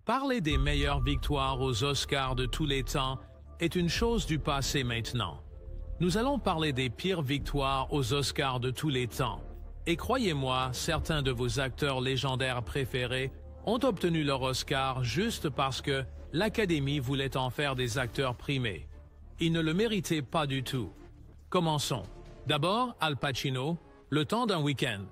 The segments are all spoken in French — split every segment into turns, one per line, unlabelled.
Parler des meilleures victoires aux Oscars de tous les temps est une chose du passé maintenant. Nous allons parler des pires victoires aux Oscars de tous les temps. Et croyez-moi, certains de vos acteurs légendaires préférés ont obtenu leur Oscar juste parce que l'Académie voulait en faire des acteurs primés. Ils ne le méritaient pas du tout. Commençons. D'abord, Al Pacino, Le temps d'un week-end.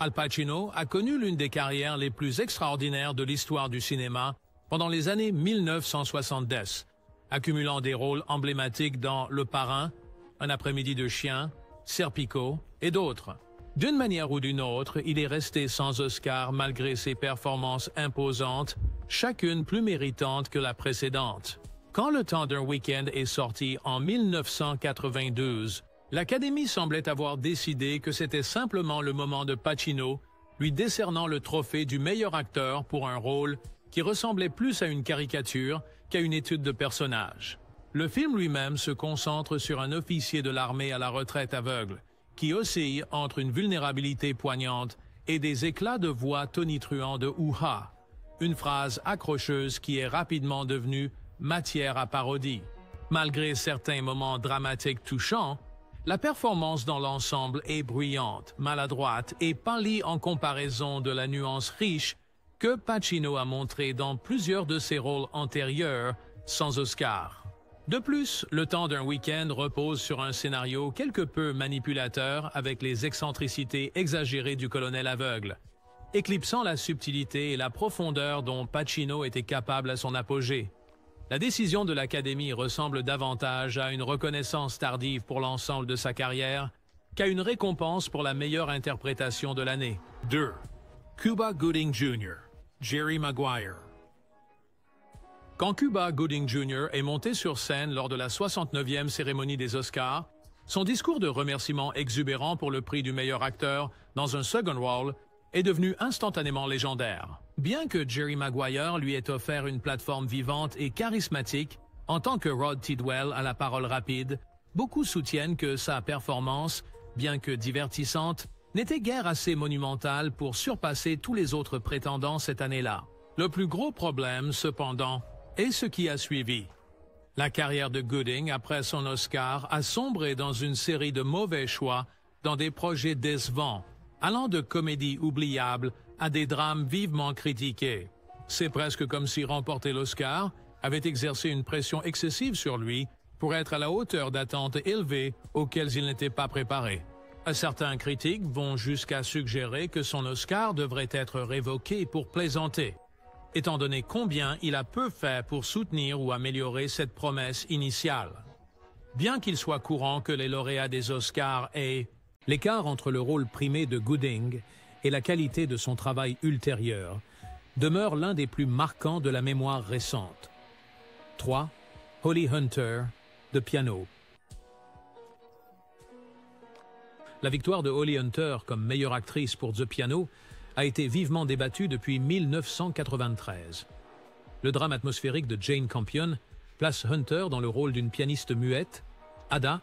Al Pacino a connu l'une des carrières les plus extraordinaires de l'histoire du cinéma pendant les années 1970, accumulant des rôles emblématiques dans Le Parrain, Un après-midi de chien, Serpico et d'autres. D'une manière ou d'une autre, il est resté sans Oscar malgré ses performances imposantes, chacune plus méritante que la précédente. Quand Le temps d'un week-end est sorti en 1992, l'Académie semblait avoir décidé que c'était simplement le moment de Pacino, lui décernant le trophée du meilleur acteur pour un rôle qui ressemblait plus à une caricature qu'à une étude de personnage. Le film lui-même se concentre sur un officier de l'armée à la retraite aveugle, qui oscille entre une vulnérabilité poignante et des éclats de voix tonitruants de « ouha », une phrase accrocheuse qui est rapidement devenue matière à parodie. Malgré certains moments dramatiques touchants, la performance dans l'ensemble est bruyante, maladroite et pâlie en comparaison de la nuance riche que Pacino a montrée dans plusieurs de ses rôles antérieurs sans Oscar. De plus, Le temps d'un week-end repose sur un scénario quelque peu manipulateur avec les excentricités exagérées du colonel aveugle, éclipsant la subtilité et la profondeur dont Pacino était capable à son apogée. La décision de l'Académie ressemble davantage à une reconnaissance tardive pour l'ensemble de sa carrière qu'à une récompense pour la meilleure interprétation de l'année. 2. Cuba Gooding Jr., Jerry Maguire. Quand Cuba Gooding Jr. est monté sur scène lors de la 69e cérémonie des Oscars, son discours de remerciement exubérant pour le prix du meilleur acteur dans un second rôle est devenu instantanément légendaire. Bien que Jerry Maguire lui ait offert une plateforme vivante et charismatique, en tant que Rod Tidwell à la parole rapide, beaucoup soutiennent que sa performance, bien que divertissante, n'était guère assez monumentale pour surpasser tous les autres prétendants cette année-là. Le plus gros problème, cependant, est ce qui a suivi. La carrière de Gooding, après son Oscar, a sombré dans une série de mauvais choix dans des projets décevants, allant de comédies oubliables à des drames vivement critiqués. C'est presque comme si remporter l'Oscar avait exercé une pression excessive sur lui pour être à la hauteur d'attentes élevées auxquelles il n'était pas préparé. Certains critiques vont jusqu'à suggérer que son Oscar devrait être révoqué pour plaisanter, étant donné combien il a peu fait pour soutenir ou améliorer cette promesse initiale. Bien qu'il soit courant que les lauréats des Oscars aient l'écart entre le rôle primé de Gooding et la qualité de son travail ultérieur demeure l'un des plus marquants de la mémoire récente. 3. Holly Hunter, de Piano. La victoire de Holly Hunter comme meilleure actrice pour The Piano a été vivement débattue depuis 1993. Le drame atmosphérique de Jane Campion place Hunter dans le rôle d'une pianiste muette, Ada,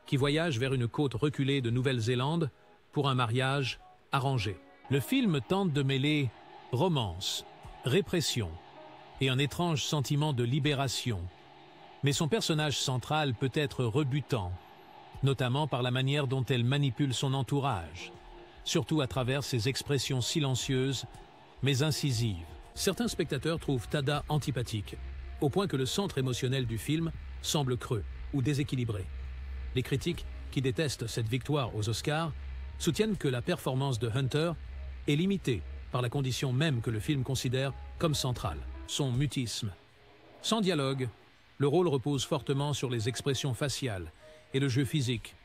qui voyage vers une côte reculée de Nouvelle-Zélande pour un mariage arrangé. Le film tente de mêler romance, répression et un étrange sentiment de libération. Mais son personnage central peut être rebutant, notamment par la manière dont elle manipule son entourage, surtout à travers ses expressions silencieuses mais incisives. Certains spectateurs trouvent Ada antipathique, au point que le centre émotionnel du film semble creux ou déséquilibré. Les critiques, qui détestent cette victoire aux Oscars, soutiennent que la performance de Hunter est limitée par la condition même que le film considère comme centrale, son mutisme. Sans dialogue, le rôle repose fortement sur les expressions faciales et le jeu physique,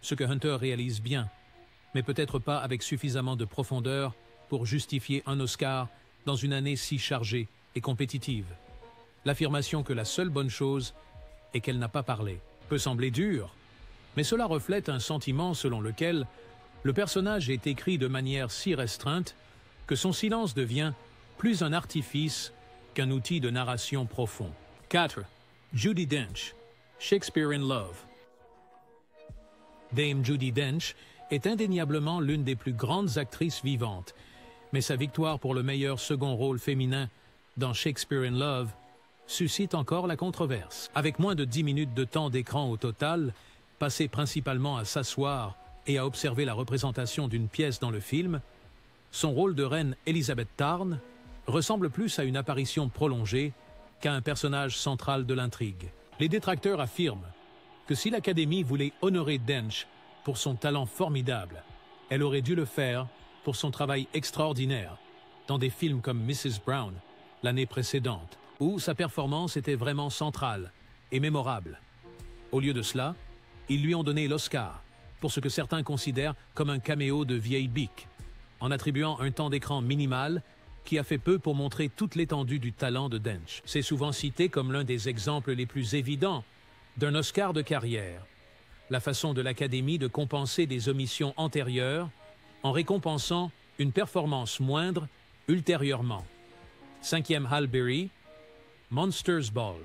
ce que Hunter réalise bien, mais peut-être pas avec suffisamment de profondeur pour justifier un Oscar dans une année si chargée et compétitive. L'affirmation que la seule bonne chose est qu'elle n'a pas parlé peut sembler dure, mais cela reflète un sentiment selon lequel le personnage est écrit de manière si restreinte que son silence devient plus un artifice qu'un outil de narration profond. 4. Judi Dench, Shakespeare in Love. Dame Judi Dench est indéniablement l'une des plus grandes actrices vivantes, mais sa victoire pour le meilleur second rôle féminin dans Shakespeare in Love, suscite encore la controverse. Avec moins de 10 minutes de temps d'écran au total, passé principalement à s'asseoir et à observer la représentation d'une pièce dans le film, son rôle de reine Elizabeth Tarn ressemble plus à une apparition prolongée qu'à un personnage central de l'intrigue. Les détracteurs affirment que si l'Académie voulait honorer Dench pour son talent formidable, elle aurait dû le faire pour son travail extraordinaire dans des films comme Mrs. Brown l'année précédente, où sa performance était vraiment centrale et mémorable. Au lieu de cela, ils lui ont donné l'Oscar pour ce que certains considèrent comme un caméo de vieille bique, en attribuant un temps d'écran minimal qui a fait peu pour montrer toute l'étendue du talent de Dench. C'est souvent cité comme l'un des exemples les plus évidents d'un Oscar de carrière, la façon de l'Académie de compenser des omissions antérieures en récompensant une performance moindre ultérieurement. 5e Halle Berry, Monsters Ball.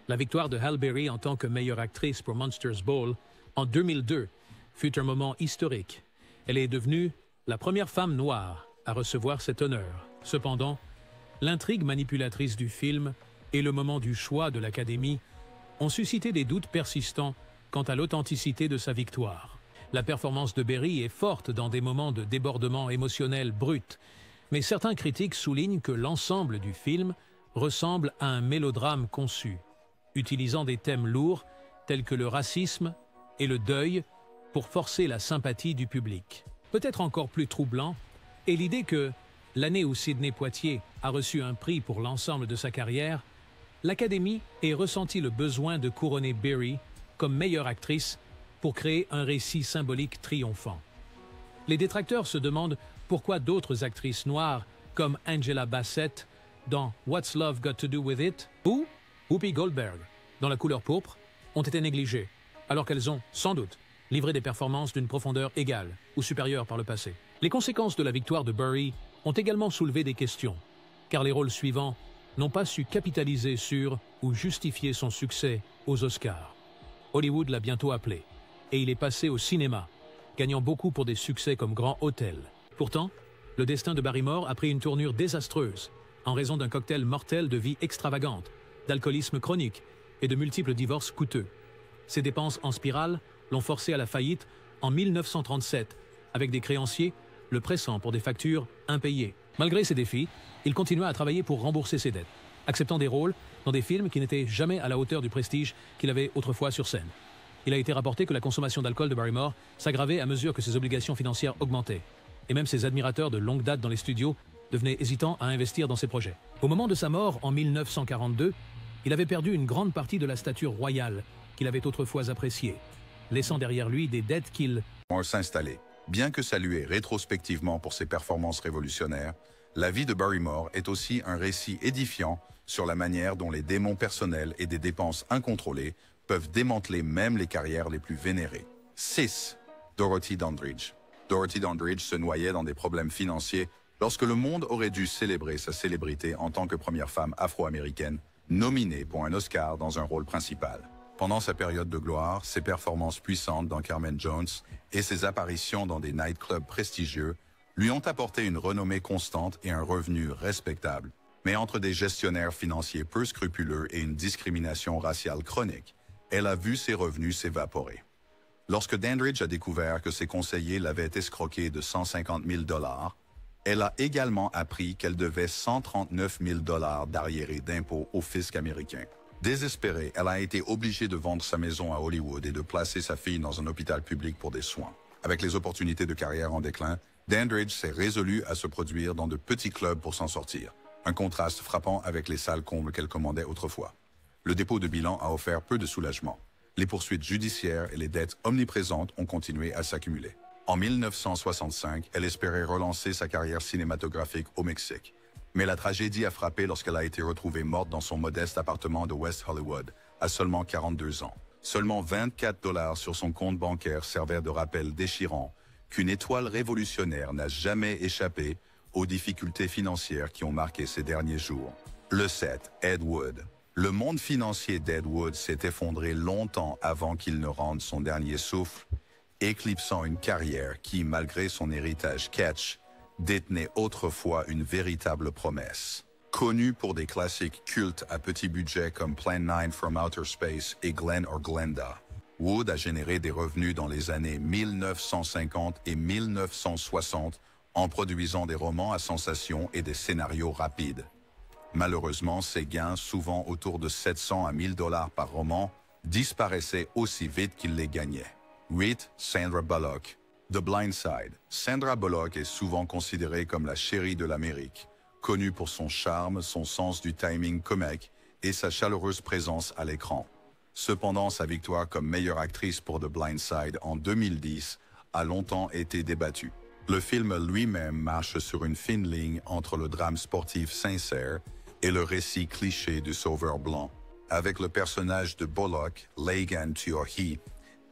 La victoire de Halle Berry en tant que meilleure actrice pour Monsters Ball en 2002 fut un moment historique. Elle est devenue la première femme noire à recevoir cet honneur. Cependant, l'intrigue manipulatrice du film et le moment du choix de l'Académie ont suscité des doutes persistants quant à l'authenticité de sa victoire. La performance de Berry est forte dans des moments de débordement émotionnel brut, mais certains critiques soulignent que l'ensemble du film ressemble à un mélodrame conçu, utilisant des thèmes lourds tels que le racisme et le deuil pour forcer la sympathie du public. Peut-être encore plus troublant est l'idée que, l'année où Sidney Poitier a reçu un prix pour l'ensemble de sa carrière, l'Académie ait ressenti le besoin de couronner Berry comme meilleure actrice pour créer un récit symbolique triomphant. Les détracteurs se demandent pourquoi d'autres actrices noires, comme Angela Bassett dans What's Love Got to Do With It ou Whoopi Goldberg dans La couleur pourpre, ont été négligées, alors qu'elles ont, sans doute, livré des performances d'une profondeur égale ou supérieure par le passé. Les conséquences de la victoire de Berry ont également soulevé des questions, car les rôles suivants n'ont pas su capitaliser sur ou justifier son succès aux Oscars. Hollywood l'a bientôt appelé, et il est passé au cinéma, gagnant beaucoup pour des succès comme Grand Hôtel. Pourtant, le destin de Barrymore a pris une tournure désastreuse, en raison d'un cocktail mortel de vie extravagante, d'alcoolisme chronique et de multiples divorces coûteux. Ses dépenses en spirale l'ont forcé à la faillite en 1937, avec des créanciers le pressant pour des factures impayées. Malgré ces défis, il continua à travailler pour rembourser ses dettes, acceptant des rôles dans des films qui n'étaient jamais à la hauteur du prestige qu'il avait autrefois sur scène. Il a été rapporté que la consommation d'alcool de Barrymore s'aggravait à mesure que ses obligations financières augmentaient, et même ses admirateurs de longue date dans les studios devenaient hésitants à investir dans ses projets. Au moment de sa mort, en 1942, il avait perdu une grande partie de la stature royale qu'il avait autrefois appréciée, laissant derrière lui des dettes qu'il
s'installer. Bien que salué rétrospectivement pour ses performances révolutionnaires, la vie de Barrymore est aussi un récit édifiant sur la manière dont les démons personnels et des dépenses incontrôlées peuvent démanteler même les carrières les plus vénérées. 6. Dorothy Dandridge. Dorothy Dandridge se noyait dans des problèmes financiers lorsque le monde aurait dû célébrer sa célébrité en tant que première femme afro-américaine nominée pour un Oscar dans un rôle principal. Pendant sa période de gloire, ses performances puissantes dans Carmen Jones et ses apparitions dans des nightclubs prestigieux lui ont apporté une renommée constante et un revenu respectable. Mais entre des gestionnaires financiers peu scrupuleux et une discrimination raciale chronique, elle a vu ses revenus s'évaporer. Lorsque Dandridge a découvert que ses conseillers l'avaient escroqué de 150 000 $, elle a également appris qu'elle devait 139 000 $ d'arriérés d'impôts au fisc américain. Désespérée, elle a été obligée de vendre sa maison à Hollywood et de placer sa fille dans un hôpital public pour des soins. Avec les opportunités de carrière en déclin, Dandridge s'est résolue à se produire dans de petits clubs pour s'en sortir. Un contraste frappant avec les salles combles qu'elle commandait autrefois. Le dépôt de bilan a offert peu de soulagement. Les poursuites judiciaires et les dettes omniprésentes ont continué à s'accumuler. En 1965, elle espérait relancer sa carrière cinématographique au Mexique. Mais la tragédie a frappé lorsqu'elle a été retrouvée morte dans son modeste appartement de West Hollywood, à seulement 42 ans. Seulement 24 $ sur son compte bancaire servaient de rappel déchirant qu'une étoile révolutionnaire n'a jamais échappé aux difficultés financières qui ont marqué ses derniers jours. Le 7, Ed Wood. Le monde financier d'Ed Wood s'est effondré longtemps avant qu'il ne rende son dernier souffle, éclipsant une carrière qui, malgré son héritage catch, détenait autrefois une véritable promesse. Connue pour des classiques cultes à petit budget comme Plan 9 from Outer Space et Glen or Glenda, Wood a généré des revenus dans les années 1950 et 1960 en produisant des romans à sensation et des scénarios rapides. Malheureusement, ses gains, souvent autour de 700 à 1000 $ par roman, disparaissaient aussi vite qu'il les gagnait. 8. Sandra Bullock. The Blind Side. Sandra Bullock est souvent considérée comme la chérie de l'Amérique, connue pour son charme, son sens du timing comique et sa chaleureuse présence à l'écran. Cependant, sa victoire comme meilleure actrice pour The Blind Side en 2010 a longtemps été débattue. Le film lui-même marche sur une fine ligne entre le drame sportif sincère et le récit cliché du sauveur blanc, avec le personnage de Bullock, Lagan Tuohy,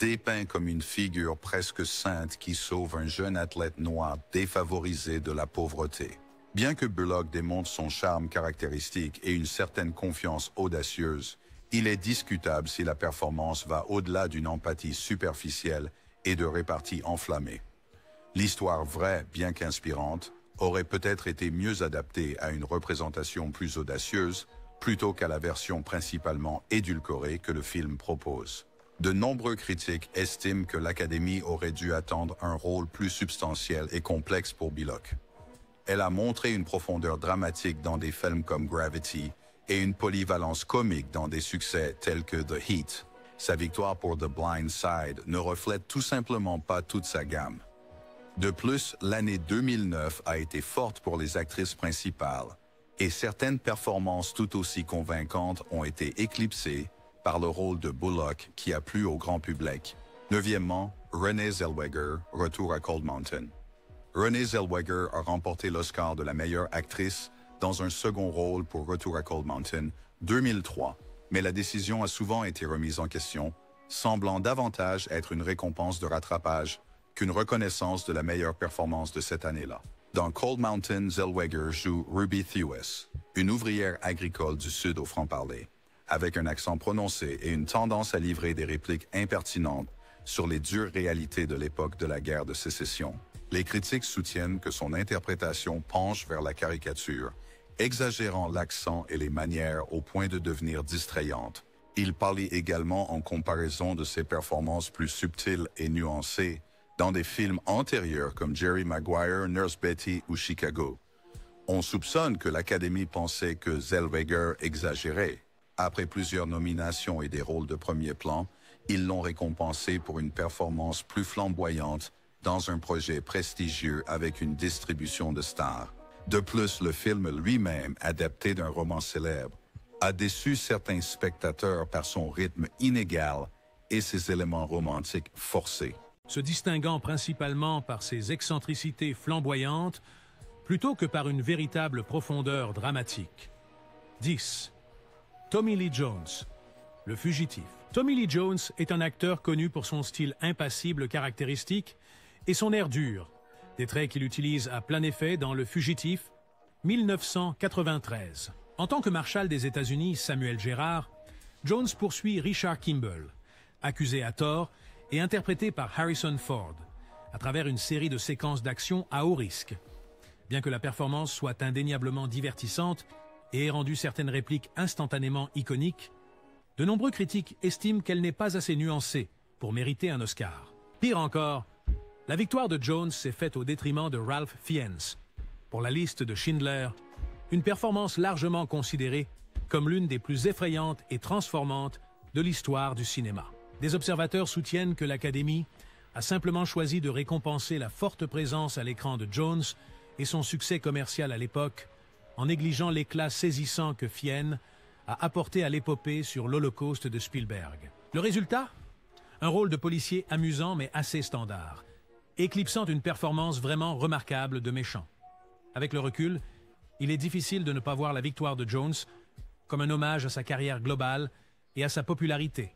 dépeint comme une figure presque sainte qui sauve un jeune athlète noir défavorisé de la pauvreté. Bien que Bullock démontre son charme caractéristique et une certaine confiance audacieuse, il est discutable si la performance va au-delà d'une empathie superficielle et de répartie enflammée. L'histoire vraie, bien qu'inspirante, aurait peut-être été mieux adaptée à une représentation plus audacieuse, plutôt qu'à la version principalement édulcorée que le film propose. De nombreux critiques estiment que l'Académie aurait dû attendre un rôle plus substantiel et complexe pour Bullock. Elle a montré une profondeur dramatique dans des films comme Gravity et une polyvalence comique dans des succès tels que The Heat. Sa victoire pour The Blind Side ne reflète tout simplement pas toute sa gamme. De plus, l'année 2009 a été forte pour les actrices principales, et certaines performances tout aussi convaincantes ont été éclipsées par le rôle de Bullock qui a plu au grand public. Neuvièmement, Renée Zellweger, retour à Cold Mountain. Renée Zellweger a remporté l'Oscar de la meilleure actrice dans un second rôle pour Retour à Cold Mountain 2003, mais la décision a souvent été remise en question, semblant davantage être une récompense de rattrapage qu'une reconnaissance de la meilleure performance de cette année-là. Dans Cold Mountain, Zellweger joue Ruby Thewes, une ouvrière agricole du Sud au franc-parler, avec un accent prononcé et une tendance à livrer des répliques impertinentes sur les dures réalités de l'époque de la guerre de sécession. Les critiques soutiennent que son interprétation penche vers la caricature, exagérant l'accent et les manières au point de devenir distrayante. Il parlait également en comparaison de ses performances plus subtiles et nuancées dans des films antérieurs comme Jerry Maguire, Nurse Betty ou Chicago. On soupçonne que l'Académie pensait que Zellweger exagérait. Après plusieurs nominations et des rôles de premier plan, ils l'ont récompensé pour une performance plus flamboyante dans un projet prestigieux avec une distribution de stars. De plus, le film lui-même, adapté d'un roman célèbre, a déçu certains spectateurs par son rythme inégal et ses éléments romantiques forcés.
Se distinguant principalement par ses excentricités flamboyantes, plutôt que par une véritable profondeur dramatique. 10. Tommy Lee Jones, le fugitif. Tommy Lee Jones est un acteur connu pour son style impassible caractéristique et son air dur, des traits qu'il utilise à plein effet dans Le Fugitif, 1993. En tant que marshal des États-Unis, Samuel Gérard, Jones poursuit Richard Kimball, accusé à tort et interprété par Harrison Ford, à travers une série de séquences d'action à haut risque. Bien que la performance soit indéniablement divertissante et ait rendu certaines répliques instantanément iconiques, de nombreux critiques estiment qu'elle n'est pas assez nuancée pour mériter un Oscar. Pire encore, la victoire de Jones s'est faite au détriment de Ralph Fiennes. Pour la liste de Schindler, une performance largement considérée comme l'une des plus effrayantes et transformantes de l'histoire du cinéma. Des observateurs soutiennent que l'Académie a simplement choisi de récompenser la forte présence à l'écran de Jones et son succès commercial à l'époque, en négligeant l'éclat saisissant que Fiennes a apporté à l'épopée sur l'Holocauste de Spielberg. Le résultat ? Un rôle de policier amusant mais assez standard, éclipsant une performance vraiment remarquable de méchant. Avec le recul, il est difficile de ne pas voir la victoire de Jones comme un hommage à sa carrière globale et à sa popularité,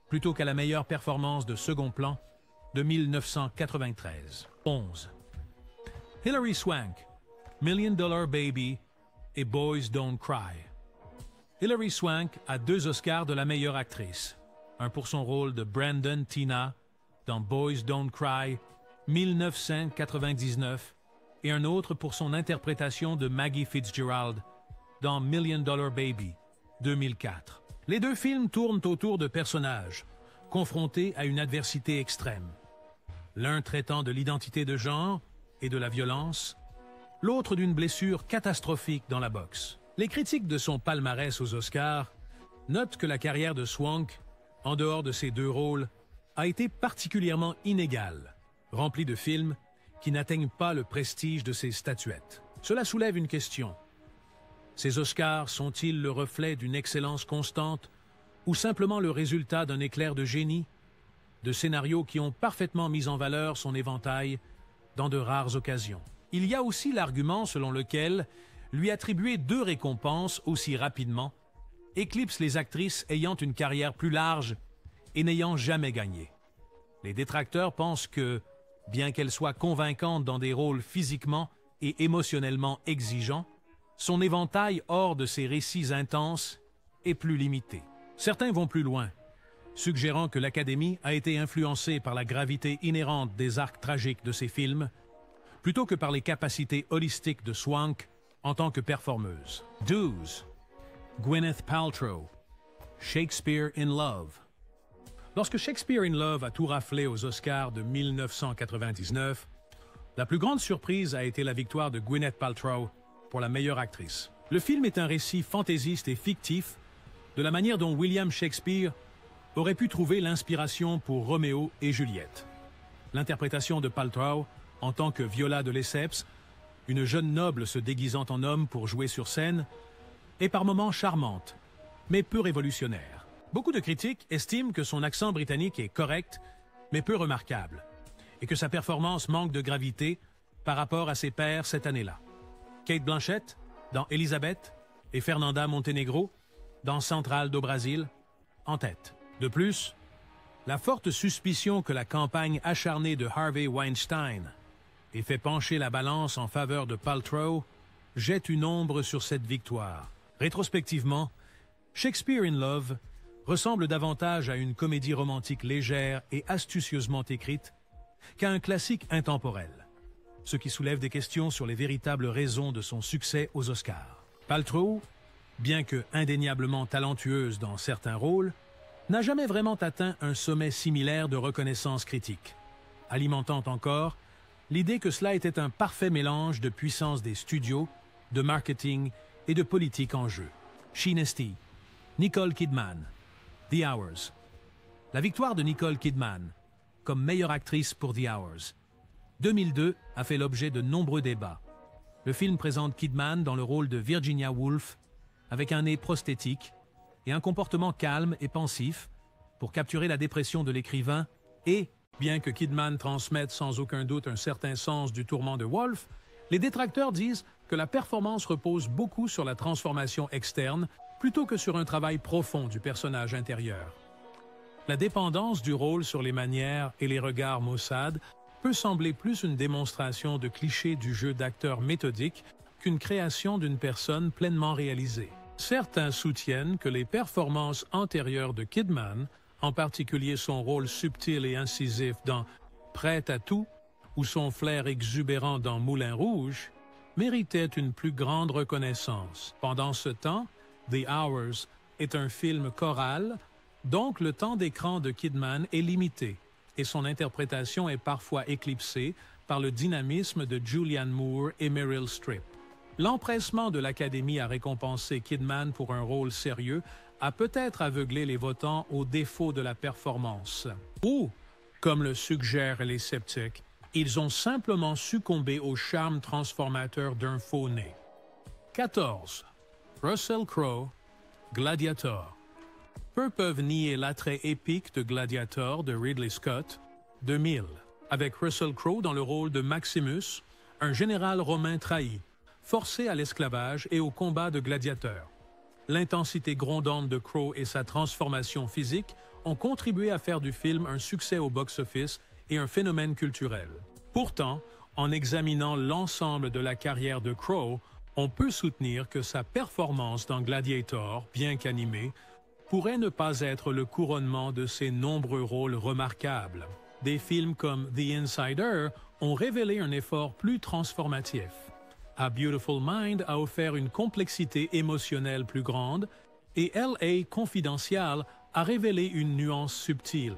plutôt qu'à la meilleure performance de second plan de 1993. 11. Hilary Swank, $1 Million Baby et Boys Don't Cry. Hilary Swank a 2 Oscars de la meilleure actrice, un pour son rôle de Brandon Teena dans Boys Don't Cry, 1999, et un autre pour son interprétation de Maggie Fitzgerald dans Million Dollar Baby, 2004. Les deux films tournent autour de personnages, confrontés à une adversité extrême. L'un traitant de l'identité de genre et de la violence, l'autre d'une blessure catastrophique dans la boxe. Les critiques de son palmarès aux Oscars notent que la carrière de Swank, en dehors de ces deux rôles, a été particulièrement inégale, remplie de films qui n'atteignent pas le prestige de ses statuettes. Cela soulève une question. Ces Oscars sont-ils le reflet d'une excellence constante ou simplement le résultat d'un éclair de génie, de scénarios qui ont parfaitement mis en valeur son éventail dans de rares occasions? Il y a aussi l'argument selon lequel lui attribuer deux récompenses aussi rapidement éclipse les actrices ayant une carrière plus large et n'ayant jamais gagné. Les détracteurs pensent que, bien qu'elle soit convaincante dans des rôles physiquement et émotionnellement exigeants, son éventail hors de ces récits intenses est plus limité. Certains vont plus loin, suggérant que l'Académie a été influencée par la gravité inhérente des arcs tragiques de ses films, plutôt que par les capacités holistiques de Swank en tant que performeuse. 12. Gwyneth Paltrow, Shakespeare in Love. Lorsque Shakespeare in Love a tout raflé aux Oscars de 1999, la plus grande surprise a été la victoire de Gwyneth Paltrow pour la meilleure actrice. Le film est un récit fantaisiste et fictif de la manière dont William Shakespeare aurait pu trouver l'inspiration pour Roméo et Juliette. L'interprétation de Paltrow en tant que Viola de Lesseps, une jeune noble se déguisant en homme pour jouer sur scène, est par moments charmante, mais peu révolutionnaire. Beaucoup de critiques estiment que son accent britannique est correct, mais peu remarquable, et que sa performance manque de gravité par rapport à ses pairs cette année-là. Kate Blanchett, dans Elisabeth, et Fernanda Montenegro, dans Central do Brasil, en tête. De plus, la forte suspicion que la campagne acharnée de Harvey Weinstein ait fait pencher la balance en faveur de Paltrow jette une ombre sur cette victoire. Rétrospectivement, Shakespeare in Love ressemble davantage à une comédie romantique légère et astucieusement écrite qu'à un classique intemporel, ce qui soulève des questions sur les véritables raisons de son succès aux Oscars. Paltrow, bien que indéniablement talentueuse dans certains rôles, n'a jamais vraiment atteint un sommet similaire de reconnaissance critique, alimentant encore l'idée que cela était un parfait mélange de puissance des studios, de marketing et de politique en jeu. Shinesty, Nicole Kidman, The Hours. La victoire de Nicole Kidman comme meilleure actrice pour The Hours 2002 a fait l'objet de nombreux débats. Le film présente Kidman dans le rôle de Virginia Woolf, avec un nez prosthétique et un comportement calme et pensif pour capturer la dépression de l'écrivain et, bien que Kidman transmette sans aucun doute un certain sens du tourment de Woolf, les détracteurs disent que la performance repose beaucoup sur la transformation externe plutôt que sur un travail profond du personnage intérieur. La dépendance du rôle sur les manières et les regards maussades peut sembler plus une démonstration de clichés du jeu d'acteur méthodique qu'une création d'une personne pleinement réalisée. Certains soutiennent que les performances antérieures de Kidman, en particulier son rôle subtil et incisif dans Prête à tout ou son flair exubérant dans Moulin Rouge, méritaient une plus grande reconnaissance. Pendant ce temps, The Hours est un film choral, donc le temps d'écran de Kidman est limité et son interprétation est parfois éclipsée par le dynamisme de Julianne Moore et Meryl Streep. L'empressement de l'Académie à récompenser Kidman pour un rôle sérieux a peut-être aveuglé les votants au défaut de la performance. Ou, comme le suggèrent les sceptiques, ils ont simplement succombé au charme transformateur d'un faux-né. 14. Russell Crowe, Gladiator. Peu peuvent nier l'attrait épique de Gladiator de Ridley Scott, 2000, avec Russell Crowe dans le rôle de Maximus, un général romain trahi, forcé à l'esclavage et au combat de gladiateurs. L'intensité grondante de Crowe et sa transformation physique ont contribué à faire du film un succès au box-office et un phénomène culturel. Pourtant, en examinant l'ensemble de la carrière de Crowe, on peut soutenir que sa performance dans Gladiator, bien qu'animée, pourrait ne pas être le couronnement de ses nombreux rôles remarquables. Des films comme The Insider ont révélé un effort plus transformatif. A Beautiful Mind a offert une complexité émotionnelle plus grande et L.A. Confidential a révélé une nuance subtile.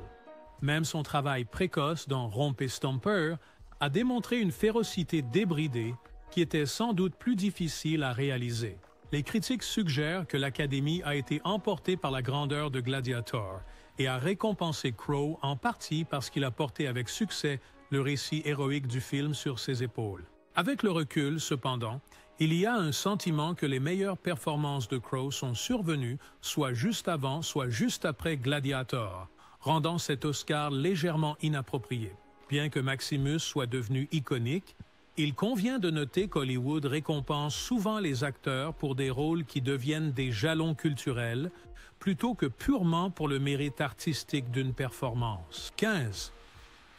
Même son travail précoce dans Romp et Stomper a démontré une férocité débridée qui était sans doute plus difficile à réaliser. Les critiques suggèrent que l'Académie a été emportée par la grandeur de Gladiator et a récompensé Crowe en partie parce qu'il a porté avec succès le récit héroïque du film sur ses épaules. Avec le recul, cependant, il y a un sentiment que les meilleures performances de Crowe sont survenues soit juste avant, soit juste après Gladiator, rendant cet Oscar légèrement inapproprié. Bien que Maximus soit devenu iconique, il convient de noter qu'Hollywood récompense souvent les acteurs pour des rôles qui deviennent des jalons culturels, plutôt que purement pour le mérite artistique d'une performance. 15.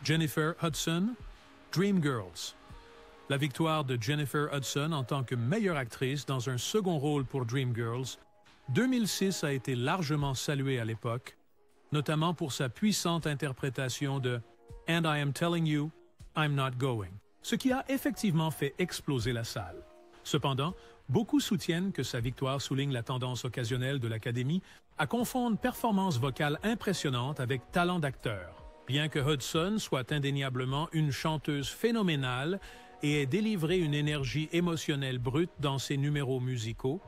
Jennifer Hudson, Dreamgirls. La victoire de Jennifer Hudson en tant que meilleure actrice dans un second rôle pour Dreamgirls, 2006 a été largement saluée à l'époque, notamment pour sa puissante interprétation de « And I am telling you, I'm not going », ce qui a effectivement fait exploser la salle. Cependant, beaucoup soutiennent que sa victoire souligne la tendance occasionnelle de l'Académie à confondre performance vocale impressionnante avec talent d'acteur. Bien que Hudson soit indéniablement une chanteuse phénoménale et ait délivré une énergie émotionnelle brute dans ses numéros musicaux,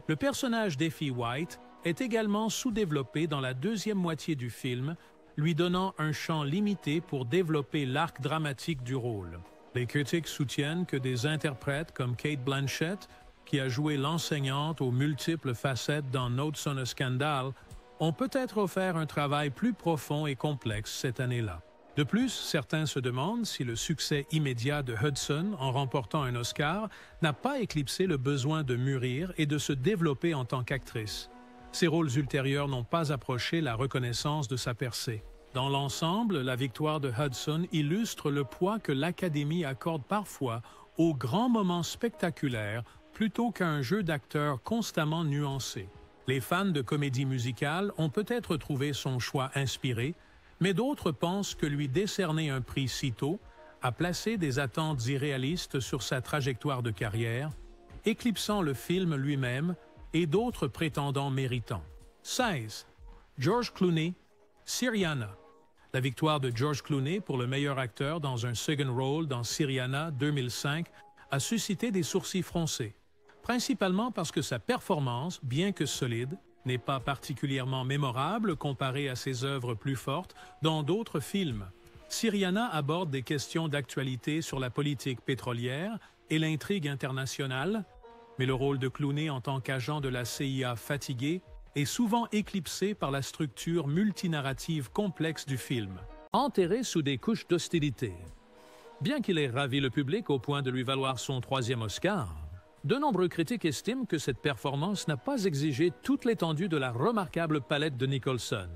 le personnage d'Effie White est également sous-développé dans la deuxième moitié du film, lui donnant un champ limité pour développer l'arc dramatique du rôle. Les critiques soutiennent que des interprètes comme Cate Blanchett, qui a joué l'enseignante aux multiples facettes dans Notes on a Scandal, ont peut-être offert un travail plus profond et complexe cette année-là. De plus, certains se demandent si le succès immédiat de Hudson en remportant un Oscar n'a pas éclipsé le besoin de mûrir et de se développer en tant qu'actrice. Ses rôles ultérieurs n'ont pas approché la reconnaissance de sa percée. Dans l'ensemble, la victoire de Hudson illustre le poids que l'Académie accorde parfois aux grands moments spectaculaires plutôt qu'à un jeu d'acteurs constamment nuancé. Les fans de comédie musicale ont peut-être trouvé son choix inspiré, mais d'autres pensent que lui décerner un prix si tôt a placé des attentes irréalistes sur sa trajectoire de carrière, éclipsant le film lui-même et d'autres prétendants méritants. 16. George Clooney, Syriana. La victoire de George Clooney pour le meilleur acteur dans un second role dans Syriana 2005 a suscité des sourcils froncés, principalement parce que sa performance, bien que solide, n'est pas particulièrement mémorable comparée à ses œuvres plus fortes dans d'autres films. Syriana aborde des questions d'actualité sur la politique pétrolière et l'intrigue internationale, mais le rôle de Clooney en tant qu'agent de la CIA fatigué est souvent éclipsé par la structure multinarrative complexe du film. Enterré sous des couches d'hostilité. Bien qu'il ait ravi le public au point de lui valoir son 3e Oscar, de nombreux critiques estiment que cette performance n'a pas exigé toute l'étendue de la remarquable palette de Nicholson.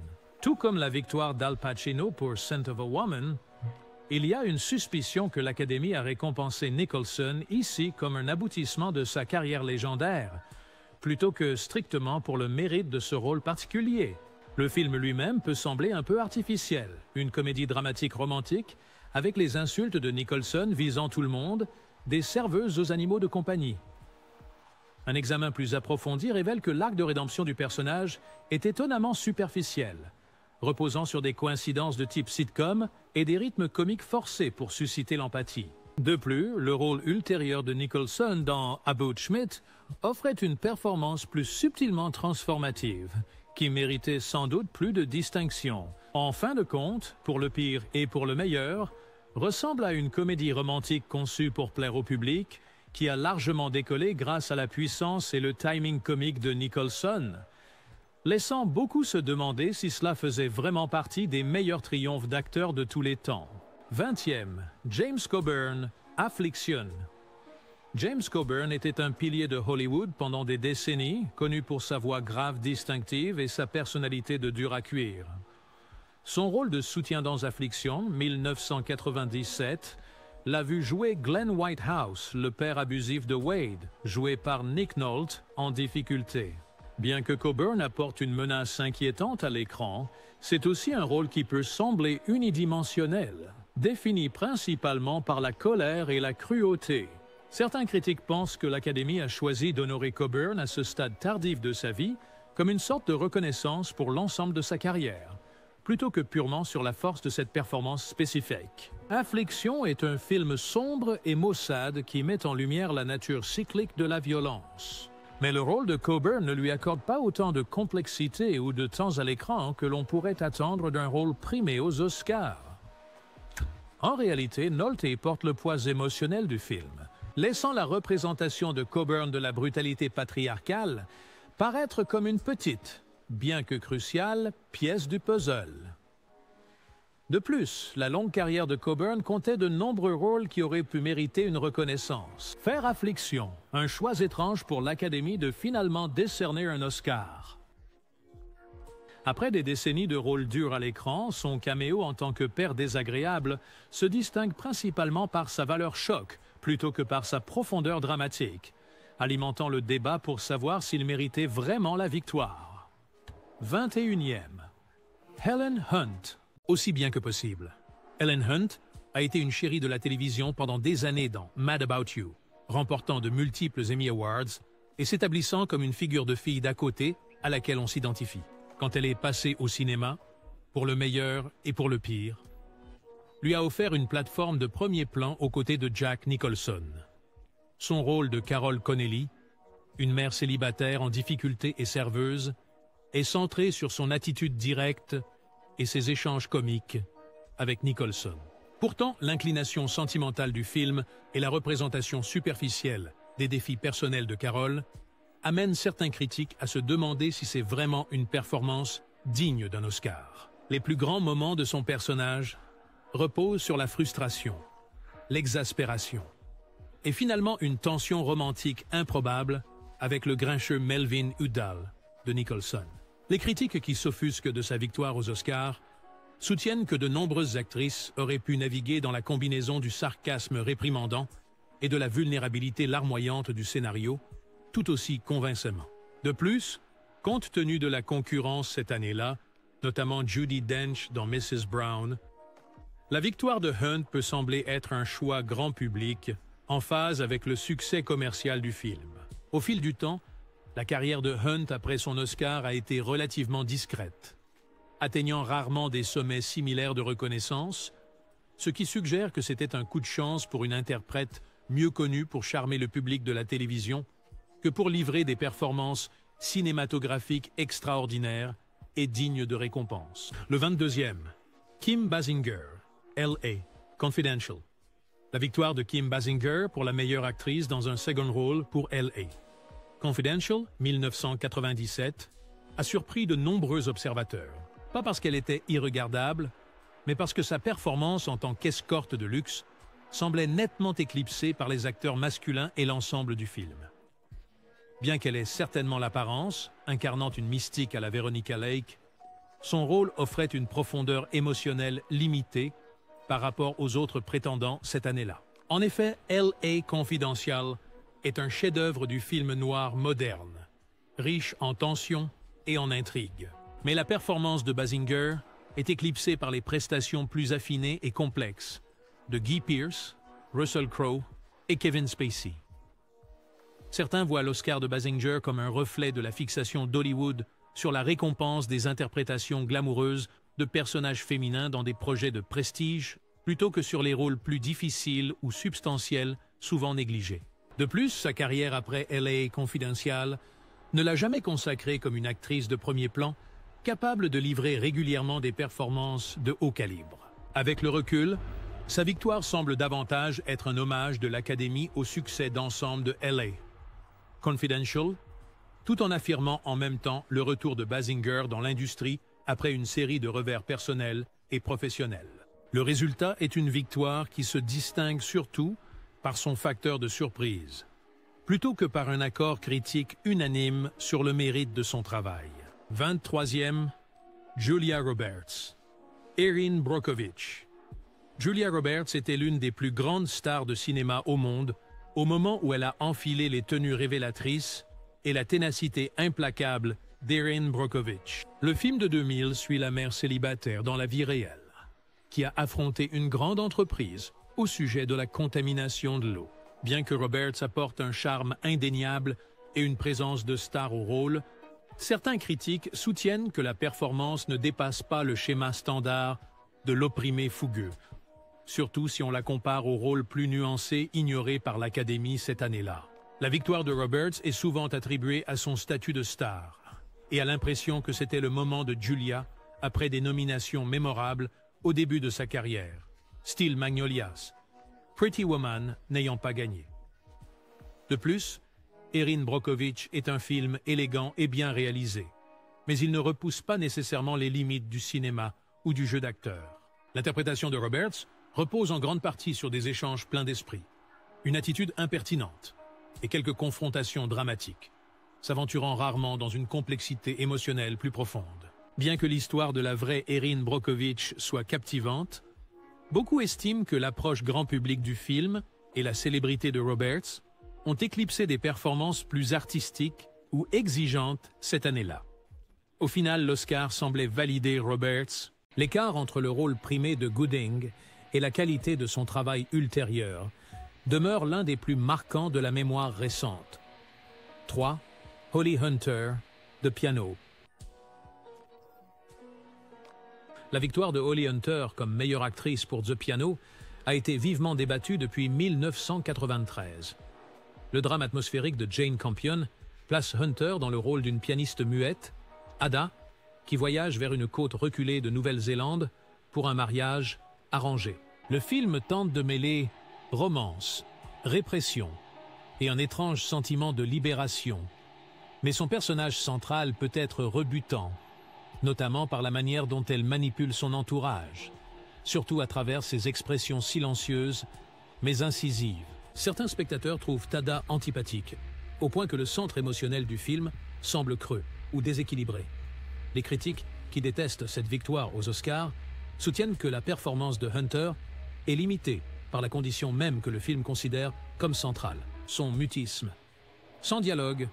Tout comme la victoire d'Al Pacino pour Scent of a Woman, il y a une suspicion que l'Académie a récompensé Nicholson ici comme un aboutissement de sa carrière légendaire, plutôt que strictement pour le mérite de ce rôle particulier. Le film lui-même peut sembler un peu artificiel, une comédie dramatique romantique avec les insultes de Nicholson visant tout le monde, des serveuses aux animaux de compagnie. Un examen plus approfondi révèle que l'arc de rédemption du personnage est étonnamment superficiel, reposant sur des coïncidences de type sitcom et des rythmes comiques forcés pour susciter l'empathie. De plus, le rôle ultérieur de Nicholson dans About Schmidt offrait une performance plus subtilement transformative, qui méritait sans doute plus de distinction. En fin de compte, pour le pire et pour le meilleur, ressemble à une comédie romantique conçue pour plaire au public, qui a largement décollé grâce à la puissance et le timing comique de Nicholson, laissant beaucoup se demander si cela faisait vraiment partie des meilleurs triomphes d'acteurs de tous les temps. 20e, James Coburn, Affliction. James Coburn était un pilier de Hollywood pendant des décennies, connu pour sa voix grave distinctive et sa personnalité de dur à cuire. Son rôle de soutien dans Affliction, 1997, l'a vu jouer Glenn Whitehouse, le père abusif de Wade, joué par Nick Nolte, en difficulté. Bien que Coburn apporte une menace inquiétante à l'écran, c'est aussi un rôle qui peut sembler unidimensionnel, défini principalement par la colère et la cruauté. Certains critiques pensent que l'Académie a choisi d'honorer Coburn à ce stade tardif de sa vie comme une sorte de reconnaissance pour l'ensemble de sa carrière, plutôt que purement sur la force de cette performance spécifique. Affliction est un film sombre et maussade qui met en lumière la nature cyclique de la violence. Mais le rôle de Coburn ne lui accorde pas autant de complexité ou de temps à l'écran que l'on pourrait attendre d'un rôle primé aux Oscars. En réalité, Nolte porte le poids émotionnel du film, laissant la représentation de Coburn de la brutalité patriarcale paraître comme une petite, bien que cruciale, pièce du puzzle. De plus, la longue carrière de Coburn comptait de nombreux rôles qui auraient pu mériter une reconnaissance. Faire Affliction, un choix étrange pour l'Académie de finalement décerner un Oscar. Après des décennies de rôles durs à l'écran, son caméo en tant que père désagréable se distingue principalement par sa valeur choc, plutôt que par sa profondeur dramatique, alimentant le débat pour savoir s'il méritait vraiment la victoire. 21e. Helen Hunt. Aussi bien que possible. Helen Hunt a été une chérie de la télévision pendant des années dans Mad About You, remportant de multiples Emmy Awards et s'établissant comme une figure de fille d'à côté à laquelle on s'identifie. Quand elle est passée au cinéma, pour le meilleur et pour le pire, lui a offert une plateforme de premier plan aux côtés de Jack Nicholson. Son rôle de Carol Connelly, une mère célibataire en difficulté et serveuse, est centré sur son attitude directe et ses échanges comiques avec Nicholson. Pourtant, l'inclination sentimentale du film et la représentation superficielle des défis personnels de Carol amènent certains critiques à se demander si c'est vraiment une performance digne d'un Oscar. Les plus grands moments de son personnage reposent sur la frustration, l'exaspération et finalement une tension romantique improbable avec le grincheux Melvin Udall de Nicholson. Les critiques qui s'offusquent de sa victoire aux Oscars soutiennent que de nombreuses actrices auraient pu naviguer dans la combinaison du sarcasme réprimandant et de la vulnérabilité larmoyante du scénario, tout aussi convincamment. De plus, compte tenu de la concurrence cette année-là, notamment Judi Dench dans Mrs. Brown, la victoire de Hunt peut sembler être un choix grand public en phase avec le succès commercial du film. Au fil du temps, la carrière de Hunt après son Oscar a été relativement discrète, atteignant rarement des sommets similaires de reconnaissance, ce qui suggère que c'était un coup de chance pour une interprète mieux connue pour charmer le public de la télévision que pour livrer des performances cinématographiques extraordinaires et dignes de récompense. Le 22e, Kim Basinger, L.A., Confidential. La victoire de Kim Basinger pour la meilleure actrice dans un second rôle pour L.A. Confidential, 1997, a surpris de nombreux observateurs. Pas parce qu'elle était irregardable, mais parce que sa performance en tant qu'escorte de luxe semblait nettement éclipsée par les acteurs masculins et l'ensemble du film. Bien qu'elle ait certainement l'apparence, incarnant une mystique à la Veronica Lake, son rôle offrait une profondeur émotionnelle limitée par rapport aux autres prétendants cette année-là. En effet, L.A. Confidential est un chef-d'œuvre du film noir moderne, riche en tension et en intrigue. Mais la performance de Basinger est éclipsée par les prestations plus affinées et complexes de Guy Pearce, Russell Crowe et Kevin Spacey. Certains voient l'Oscar de Basinger comme un reflet de la fixation d'Hollywood sur la récompense des interprétations glamoureuses de personnages féminins dans des projets de prestige, plutôt que sur les rôles plus difficiles ou substantiels, souvent négligés. De plus, sa carrière après L.A. Confidential ne l'a jamais consacrée comme une actrice de premier plan, capable de livrer régulièrement des performances de haut calibre. Avec le recul, sa victoire semble davantage être un hommage de l'Académie au succès d'ensemble de L.A. Confidential, tout en affirmant en même temps le retour de Basinger dans l'industrie après une série de revers personnels et professionnels. Le résultat est une victoire qui se distingue surtout par son facteur de surprise, plutôt que par un accord critique unanime sur le mérite de son travail. 23e, Julia Roberts. Erin Brockovich. Julia Roberts était l'une des plus grandes stars de cinéma au monde au moment où elle a enfilé les tenues révélatrices et la ténacité implacable d'Erin Brockovich. Le film de 2000 suit la mère célibataire dans la vie réelle, qui a affronté une grande entreprise au sujet de la contamination de l'eau. Bien que Roberts apporte un charme indéniable et une présence de star au rôle, certains critiques soutiennent que la performance ne dépasse pas le schéma standard de l'opprimé fougueux, surtout si on la compare au rôle plus nuancé ignoré par l'Académie cette année-là. La victoire de Roberts est souvent attribuée à son statut de star et à l'impression que c'était le moment de Julia après des nominations mémorables au début de sa carrière, style Magnolias, Pretty Woman n'ayant pas gagné. De plus, Erin Brockovich est un film élégant et bien réalisé, mais il ne repousse pas nécessairement les limites du cinéma ou du jeu d'acteur. L'interprétation de Roberts repose en grande partie sur des échanges pleins d'esprit, une attitude impertinente et quelques confrontations dramatiques, s'aventurant rarement dans une complexité émotionnelle plus profonde. Bien que l'histoire de la vraie Erin Brockovich soit captivante, beaucoup estiment que l'approche grand public du film et la célébrité de Roberts ont éclipsé des performances plus artistiques ou exigeantes cette année-là. Au final, l'Oscar semblait valider Roberts. L'écart entre le rôle primé de Gooding et la qualité de son travail ultérieur demeure l'un des plus marquants de la mémoire récente. 3. Holly Hunter, de Piano. La victoire de Holly Hunter comme meilleure actrice pour The Piano a été vivement débattue depuis 1993. Le drame atmosphérique de Jane Campion place Hunter dans le rôle d'une pianiste muette, Ada, qui voyage vers une côte reculée de Nouvelle-Zélande pour un mariage arrangé. Le film tente de mêler romance, répression et un étrange sentiment de libération, mais son personnage central peut être rebutant, notamment par la manière dont elle manipule son entourage, surtout à travers ses expressions silencieuses mais incisives. Certains spectateurs trouvent Ada antipathique, au point que le centre émotionnel du film semble creux ou déséquilibré. Les critiques, qui détestent cette victoire aux Oscars, soutiennent que la performance de Hunter est limitée par la condition même que le film considère comme centrale, son mutisme. Sans dialogue,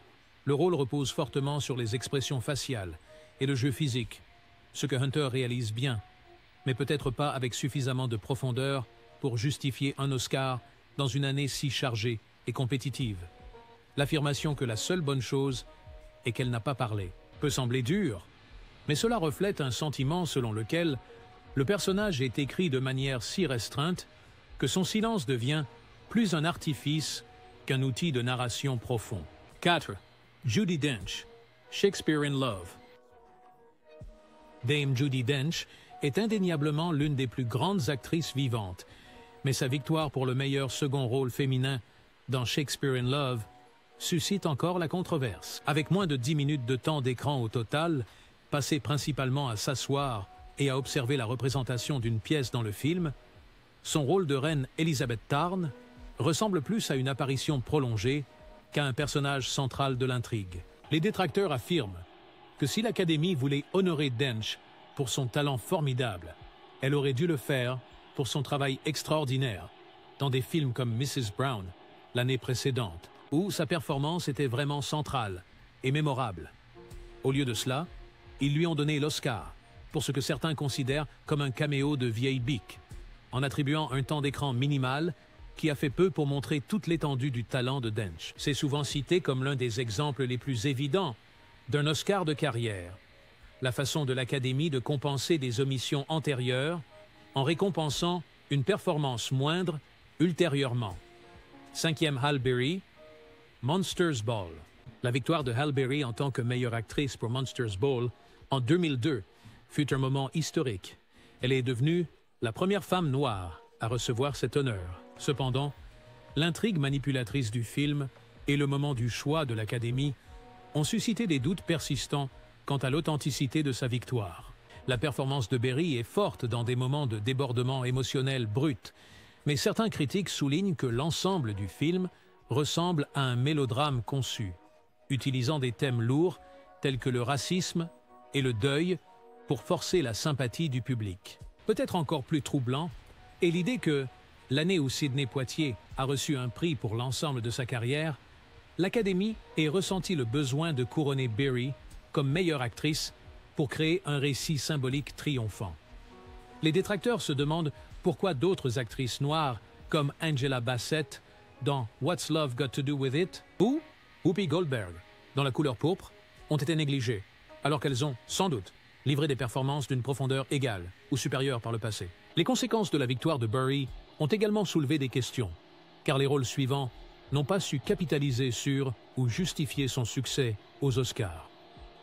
le rôle repose fortement sur les expressions faciales et le jeu physique, ce que Hunter réalise bien, mais peut-être pas avec suffisamment de profondeur pour justifier un Oscar dans une année si chargée et compétitive. L'affirmation que la seule bonne chose est qu'elle n'a pas parlé peut sembler dure, mais cela reflète un sentiment selon lequel le personnage est écrit de manière si restreinte que son silence devient plus un artifice qu'un outil de narration profond. 4. Judi Dench, Shakespeare in Love. Dame Judi Dench est indéniablement l'une des plus grandes actrices vivantes, mais sa victoire pour le meilleur second rôle féminin dans Shakespeare in Love suscite encore la controverse. Avec moins de 10 minutes de temps d'écran au total, passé principalement à s'asseoir et à observer la représentation d'une pièce dans le film, son rôle de reine Elizabeth Tarn ressemble plus à une apparition prolongée qu'à un personnage central de l'intrigue. Les détracteurs affirment que si l'Académie voulait honorer Dench pour son talent formidable, elle aurait dû le faire pour son travail extraordinaire dans des films comme Mrs. Brown l'année précédente, où sa performance était vraiment centrale et mémorable. Au lieu de cela, ils lui ont donné l'Oscar pour ce que certains considèrent comme un caméo de vieille bique, en attribuant un temps d'écran minimal qui a fait peu pour montrer toute l'étendue du talent de Dench. C'est souvent cité comme l'un des exemples les plus évidents d'un Oscar de carrière, la façon de l'Académie de compenser des omissions antérieures en récompensant une performance moindre ultérieurement. 5e Halle Berry, Monsters Ball. La victoire de Halle Berry en tant que meilleure actrice pour Monsters Ball en 2002 fut un moment historique. Elle est devenue la première femme noire à recevoir cet honneur. Cependant, l'intrigue manipulatrice du film et le moment du choix de l'Académie ont suscité des doutes persistants quant à l'authenticité de sa victoire. La performance de Berry est forte dans des moments de débordement émotionnel brut, mais certains critiques soulignent que l'ensemble du film ressemble à un mélodrame conçu, utilisant des thèmes lourds tels que le racisme et le deuil pour forcer la sympathie du public. Peut-être encore plus troublant est l'idée que, l'année où Sidney Poitier a reçu un prix pour l'ensemble de sa carrière, l'Académie ait ressenti le besoin de couronner Berry comme meilleure actrice pour créer un récit symbolique triomphant. Les détracteurs se demandent pourquoi d'autres actrices noires, comme Angela Bassett, dans What's Love Got to Do With It ou Whoopi Goldberg dans La couleur pourpre ont été négligées, alors qu'elles ont, sans doute, livré des performances d'une profondeur égale ou supérieure par le passé. Les conséquences de la victoire de Burry ont également soulevé des questions, car les rôles suivants n'ont pas su capitaliser sur ou justifier son succès aux Oscars.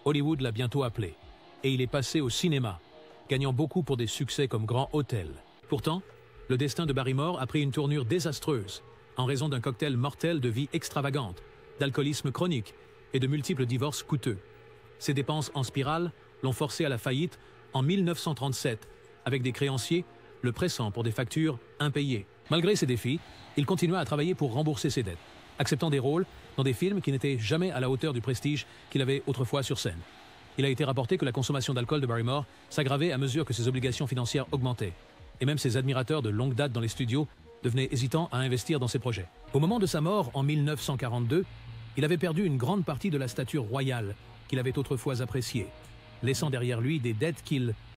Hollywood l'a bientôt appelé, et il est passé au cinéma, gagnant beaucoup pour des succès comme Grand Hôtel. Pourtant, le destin de Barrymore a pris une tournure désastreuse, en raison d'un cocktail mortel de vie extravagante, d'alcoolisme chronique et de multiples divorces coûteux. Ses dépenses en spirale l'ont forcé à la faillite en 1937, avec des créanciers le pressant pour des factures impayées. Malgré ces défis, il continua à travailler pour rembourser ses dettes, acceptant des rôles dans des films qui n'étaient jamais à la hauteur du prestige qu'il avait autrefois sur scène. Il a été rapporté que la consommation d'alcool de Barrymore s'aggravait à mesure que ses obligations financières augmentaient, et même ses admirateurs de longue date dans les studios devenaient hésitants à investir dans ses projets. Au moment de sa mort, en 1942, il avait perdu une grande partie de la stature royale qu'il avait autrefois appréciée, laissant derrière lui des dettes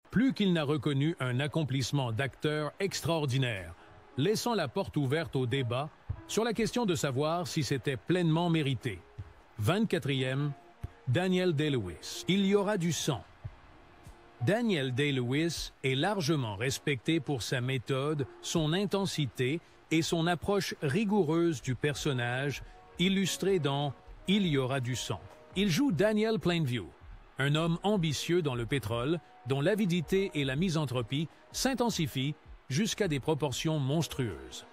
plus qu'il n'a reconnu un accomplissement d'acteur extraordinaire, laissant la porte ouverte au débat sur la question de savoir si c'était pleinement mérité. 24e, Daniel Day-Lewis. Il y aura du sang. Daniel Day-Lewis est largement respecté pour sa méthode, son intensité et son approche rigoureuse du personnage, illustré dans Il y aura du sang. Il joue Daniel Plainview, un homme ambitieux dans le pétrole, dont l'avidité et la misanthropie s'intensifient jusqu'à des proportions monstrueuses.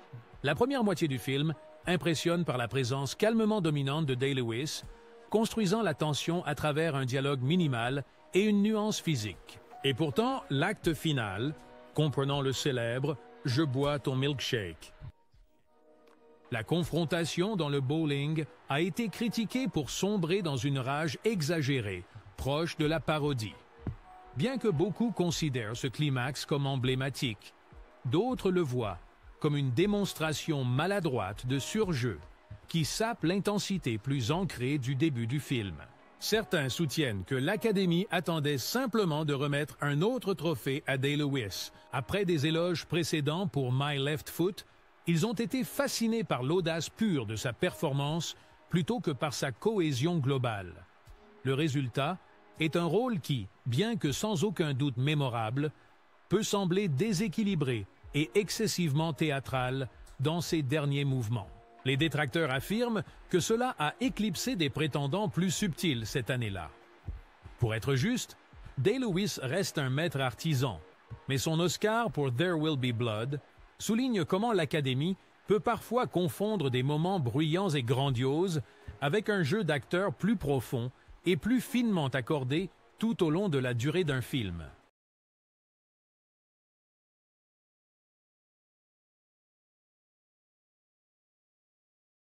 La première moitié du film impressionne par la présence calmement dominante de Day-Lewis, construisant la tension à travers un dialogue minimal et une nuance physique. Et pourtant, l'acte final, comprenant le célèbre « Je bois ton milkshake ». La confrontation dans le bowling a été critiquée pour sombrer dans une rage exagérée, proche de la parodie. Bien que beaucoup considèrent ce climax comme emblématique, d'autres le voient comme une démonstration maladroite de surjeu qui sape l'intensité plus ancrée du début du film. Certains soutiennent que l'Académie attendait simplement de remettre un autre trophée à Day-Lewis. Après des éloges précédents pour My Left Foot, ils ont été fascinés par l'audace pure de sa performance plutôt que par sa cohésion globale. Le résultat est un rôle qui, bien que sans aucun doute mémorable, peut sembler déséquilibré et excessivement théâtral dans ses derniers mouvements. Les détracteurs affirment que cela a éclipsé des prétendants plus subtils cette année-là. Pour être juste, Day-Lewis reste un maître artisan, mais son Oscar pour There Will Be Blood souligne comment l'Académie peut parfois confondre des moments bruyants et grandioses avec un jeu d'acteurs plus profond et plus finement accordé tout au long de la durée d'un film.